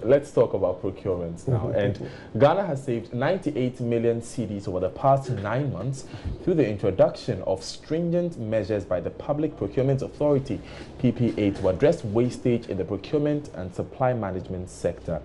let's talk about procurement now. And Ghana has saved 98 million cedis over the past 9 months through the introduction of stringent measures by the Public Procurement Authority, PPA, to address wastage in the procurement and supply management sector.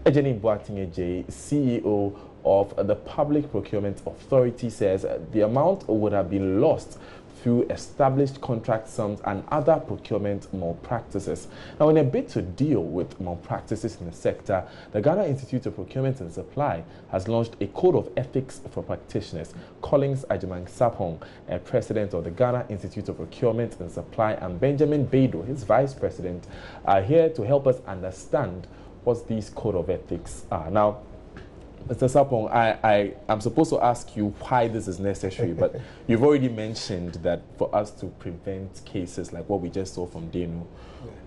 Ejeni Boating-Ejay, CEO of the Public Procurement Authority, says the amount would have been lost through established contract sums and other procurement malpractices. Now, in a bid to deal with malpractices in the sector, the Ghana Institute of Procurement and Supply has launched a code of ethics for practitioners. Collins Ajimang-Sapong, president of the Ghana Institute of Procurement and Supply, and Benjamin Beidou, his vice president, are here to help us understand what these code of ethics are. Now, Mr. Sapong, I'm supposed to ask you why this is necessary, but you've already mentioned that for us to prevent cases like what we just saw from Denu,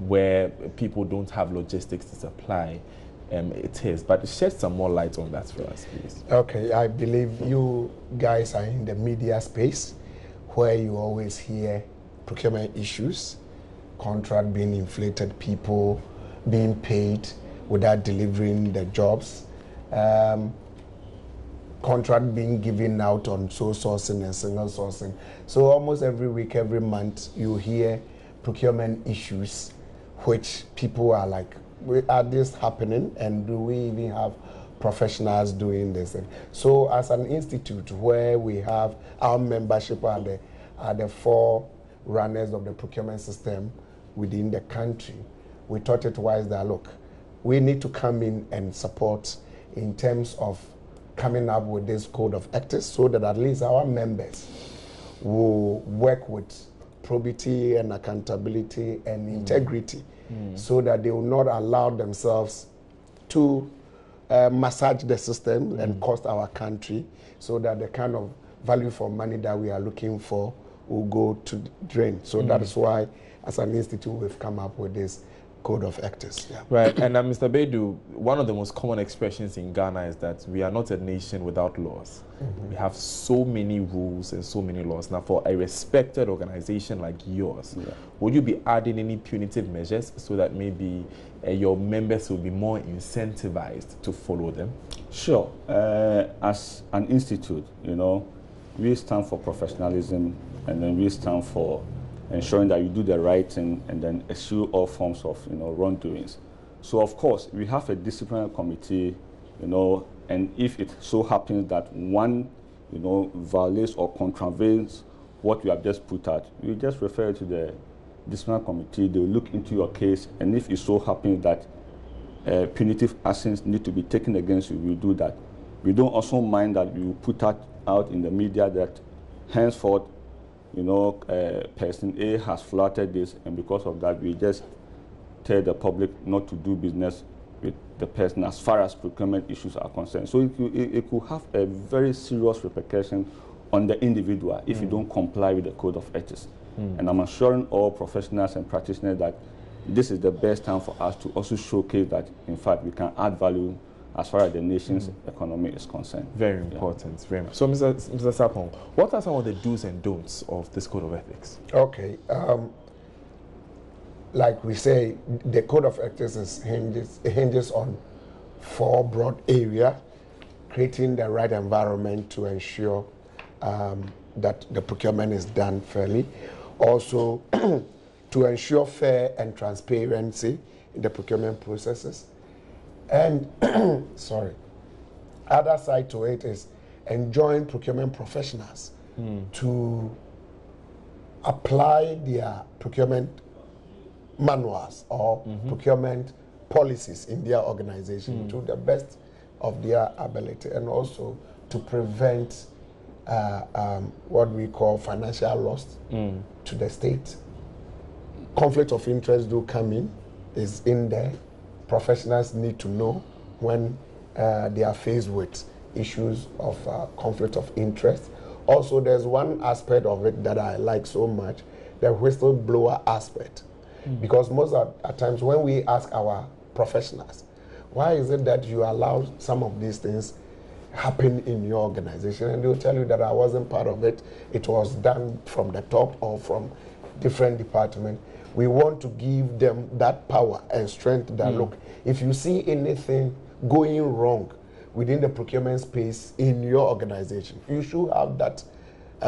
where people don't have logistics to supply, it is. But shed some more light on that for us, please. Okay, I believe you guys are in the media space where you always hear procurement issues, contract being inflated, people being paid without delivering the jobs. Contract being given out on sole sourcing and single sourcing. So almost every week, every month, you hear procurement issues, which people are like, are this happening? And do we even have professionals doing this? So as an institute where we have our membership are the 4 runners of the procurement system within the country, we thought it wise that, look, we need to come in and support in terms of coming up with this code of ethics so that at least our members will work with probity and accountability and integrity so that they will not allow themselves to massage the system and cost our country, so that the kind of value for money that we are looking for will go to drain. So that is why, as an institute, we've come up with this code of ethics. Yeah. Right, and Mr. Beidou, one of the most common expressions in Ghana is that we are not a nation without laws. We have so many rules and so many laws. Now, for a respected organization like yours, would you be adding any punitive measures so that maybe your members will be more incentivized to follow them? Sure. As an institute, you know, we stand for professionalism, and then we stand for ensuring that you do the right thing and then eschew all forms of, you know, wrongdoings. So of course, we have a disciplinary committee, you know, and if it so happens that one, you know, violates or contravenes what we have just put out, we just refer to the disciplinary committee. They will look into your case, and if it so happens that punitive actions need to be taken against you, we will do that. We don't also mind that we will put out in the media that henceforth, you know, person A has flouted this, and because of that, we just tell the public not to do business with the person as far as procurement issues are concerned. So it could have a very serious repercussion on the individual if you don't comply with the code of ethics. And I'm assuring all professionals and practitioners that this is the best time for us to also showcase that, in fact, we can add value as far as the nation's economy is concerned. Very important, very much. So, Mr. Sapong, what are some of the do's and don'ts of this code of ethics? Okay, like we say, the code of ethics hinges on 4 broad areas: creating the right environment to ensure that the procurement is done fairly, also to ensure fair and transparency in the procurement processes. And, sorry, other side to it is enjoying procurement professionals to apply their procurement manuals or procurement policies in their organization to the best of their ability, and also to prevent what we call financial loss to the state. Conflict of interest do come in, is in there. Professionals need to know when they are faced with issues of conflict of interest. Also, there's one aspect of it that I like so much, the whistleblower aspect. Because most of the times when we ask our professionals, why is it that you allow some of these things happen in your organization? And they'll tell you that I wasn't part of it. It was done from the top or from different departments. We want to give them that power and strength that, look, if you see anything going wrong within the procurement space in your organization, you should have that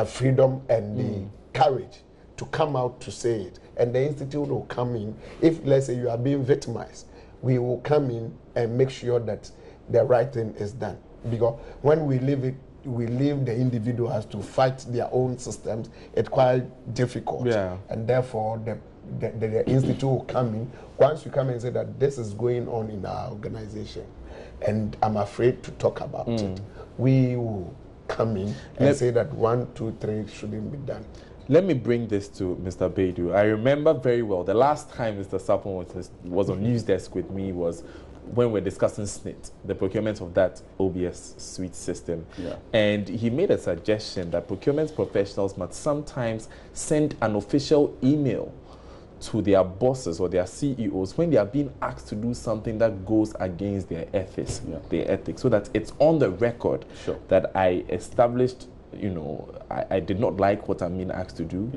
freedom and the courage to come out to say it. And the institute will come in. If, let's say, you are being victimized, we will come in and make sure that the right thing is done. Because when we leave it, we leave the individuals to fight their own systems. It's quite difficult. Yeah. And therefore, the institute will come in. Once you come and say that this is going on in our organization, and I'm afraid to talk about it, we will come in and say that 1, 2, 3 shouldn't be done. Let me bring this to Mr. Baidu. I remember very well the last time Mr. Sapon was on news desk with me was when we're discussing SNIT, the procurement of that OBS suite system. Yeah. And he made a suggestion that procurement professionals must sometimes send an official email to their bosses or their CEOs when they are being asked to do something that goes against their ethics, so that it's on the record that I established, I did not like what I'm being asked to do,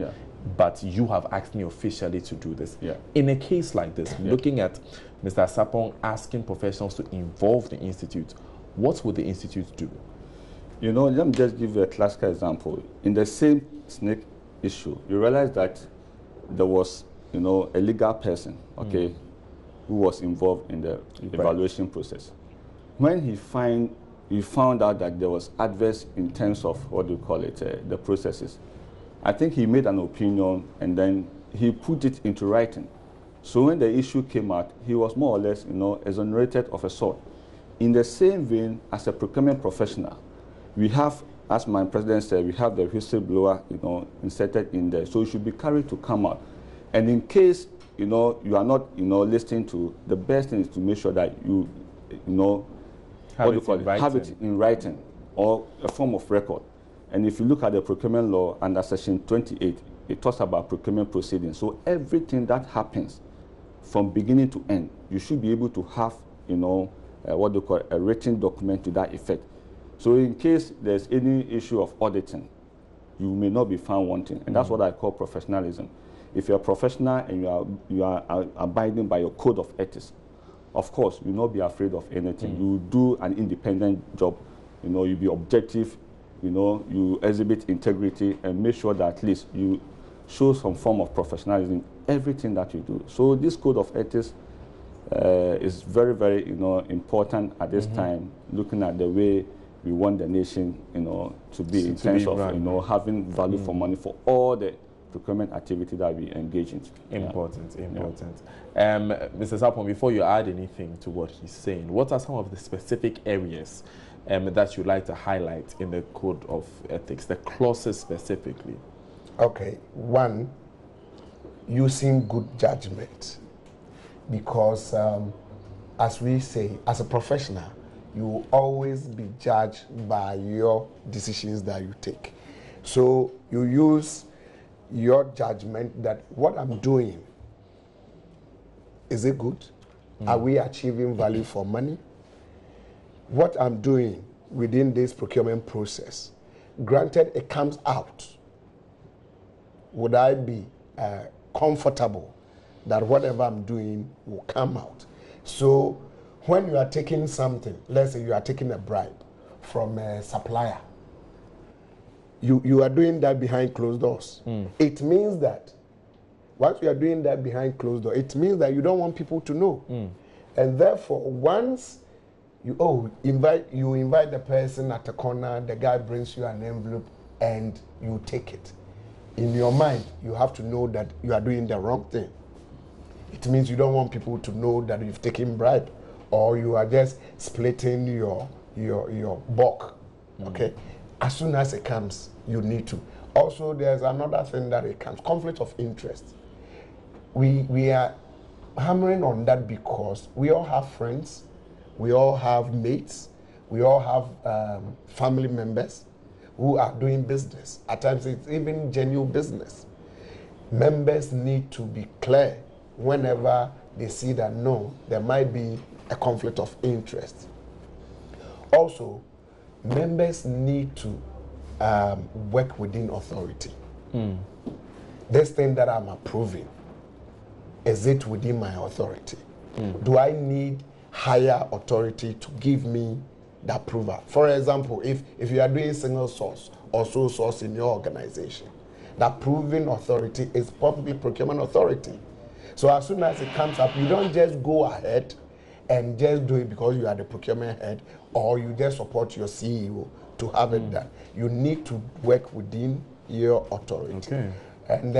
but you have asked me officially to do this. In a case like this, looking at Mr. Sapong asking professionals to involve the institute, what would the institute do? Let me just give you a classical example. In the same snake issue, you realize that there was, a legal person, who was involved in the evaluation process. When he found out that there was adverse in terms of, the processes, I think he made an opinion and then he put it into writing. So when the issue came out, he was more or less, exonerated of a sort. In the same vein, as a procurement professional, we have, as my president said, we have the whistleblower, inserted in there. So it should be carried to come out. And in case, you are not, listening to, the best thing is to make sure that you, have it in writing or a form of record. And if you look at the procurement law under section 28, it talks about procurement proceedings. So everything that happens from beginning to end, you should be able to have, a written document to that effect. So in case there's any issue of auditing, you may not be found wanting. And that's what I call professionalism. If you're a professional and you are abiding by your code of ethics, of course, you'll not be afraid of anything. You do an independent job, you be objective, you exhibit integrity and make sure that at least you show some form of professionalism in everything that you do. So this code of ethics is very, very, important at this time, looking at the way we want the nation, to be in terms of, having value for money for all the procurement activity that we engage in. Important. Mr. Sapon, before you add anything to what he's saying, what are some of the specific areas that you'd like to highlight in the code of ethics, the clauses specifically? Okay, one, using good judgment, because as we say, as a professional, you will always be judged by your decisions that you take. So you use your judgment that what I'm doing, is it good? Are we achieving value for money? What I'm doing within this procurement process, granted it comes out, would I be comfortable that whatever I'm doing will come out? So when you are taking something, let's say you are taking a bribe from a supplier, you are doing that behind closed doors. It means that once you are doing that behind closed doors, it means that you don't want people to know. And therefore, once you invite the person at the corner, the guy brings you an envelope and you take it. In your mind, you have to know that you are doing the wrong thing. It means you don't want people to know that you've taken bribe or you are just splitting your bulk. Okay? As soon as it comes, you need to. Also, there's another thing that it comes, conflict of interest. We are hammering on that because we all have friends, we all have mates, we all have family members who are doing business. At times, it's even genuine business. Members need to be clear whenever they see that, no, there might be a conflict of interest. Also, members need to work within authority. this thing that I'm approving, is it within my authority? Do I need higher authority to give me the approval? For example, if you are doing single source or sole source in your organization, the approving authority is probably procurement authority. So as soon as it comes up, you don't just go ahead and just do it because you are the procurement head or you just support your CEO to have it done. You need to work within your authority. Okay. And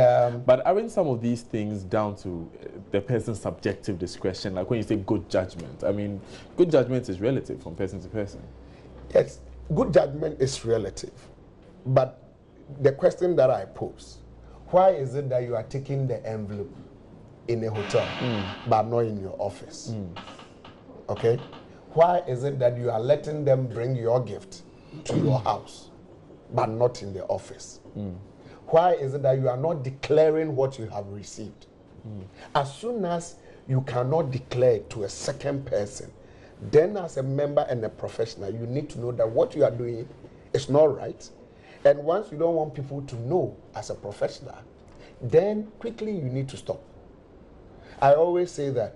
but aren't some of these things down to the person's subjective discretion? Like when you say good judgment, I mean, good judgment is relative from person to person. Yes, good judgment is relative. But the question that I pose, why is it that you are taking the envelope in a hotel but not in your office? Okay? Why is it that you are letting them bring your gift to your house but not in the office? Why is it that you are not declaring what you have received? As soon as you cannot declare to a second person, then as a member and a professional, you need to know that what you are doing is not right. And once you don't want people to know as a professional, then quickly you need to stop. I always say that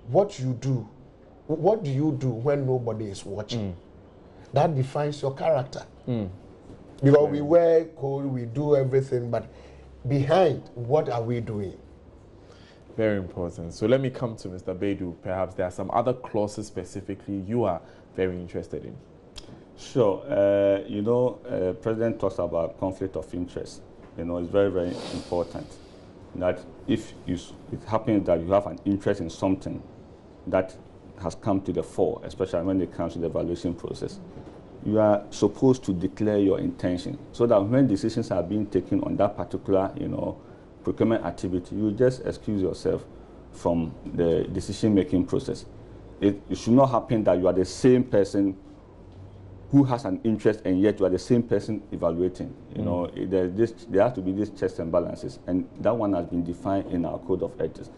what do you do when nobody is watching? That defines your character. Because we wear code, we do everything, but behind, what are we doing? Very important. So let me come to Mr. Baidu. Perhaps there are some other clauses specifically you are very interested in. Sure. President talks about conflict of interest. It's very, very important that if it happens that you have an interest in something that has come to the fore, especially when it comes to the evaluation process, you are supposed to declare your intention so that when decisions are being taken on that particular, procurement activity, you just excuse yourself from the decision-making process. It should not happen that you are the same person who has an interest and yet you are the same person evaluating. There has to be these checks and balances, and that one has been defined in our code of ethics.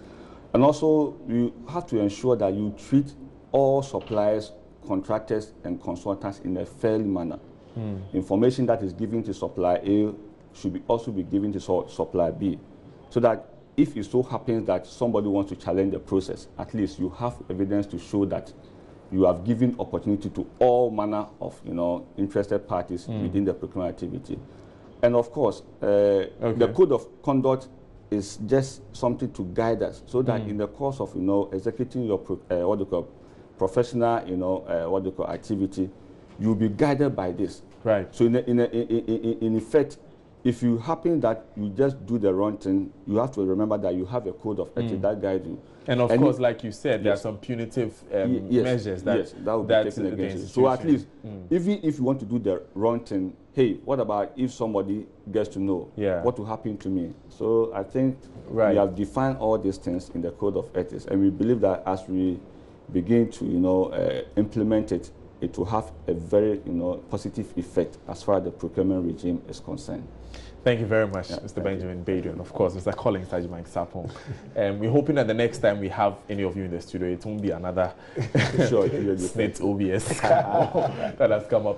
And also, you have to ensure that you treat all suppliers, contractors, and consultants in a fair manner. Information that is given to supplier A should also be given to supplier B, so that if it so happens that somebody wants to challenge the process, at least you have evidence to show that you have given opportunity to all manner of interested parties within the procurement activity. And of course, the code of conduct is just something to guide us, so that in the course of executing your professional activity, you'll be guided by this. Right. So in effect, if you happen that you just do the wrong thing, you have to remember that you have a code of ethics that guides you. And of course, like you said, there are some punitive measures that will be taken against you. So at least, even if you want to do the wrong thing, hey, what about if somebody gets to know what will happen to me? So I think we have defined all these things in the code of ethics, and we believe that as we begin to implement it, it will have a very positive effect as far as the procurement regime is concerned. Thank you very much, Mr. Benjamin Baidu, and of course, Mr. Collins Tajima Sapong. We're hoping that the next time we have any of you in the studio, it won't be another SNIT OBS that has come up.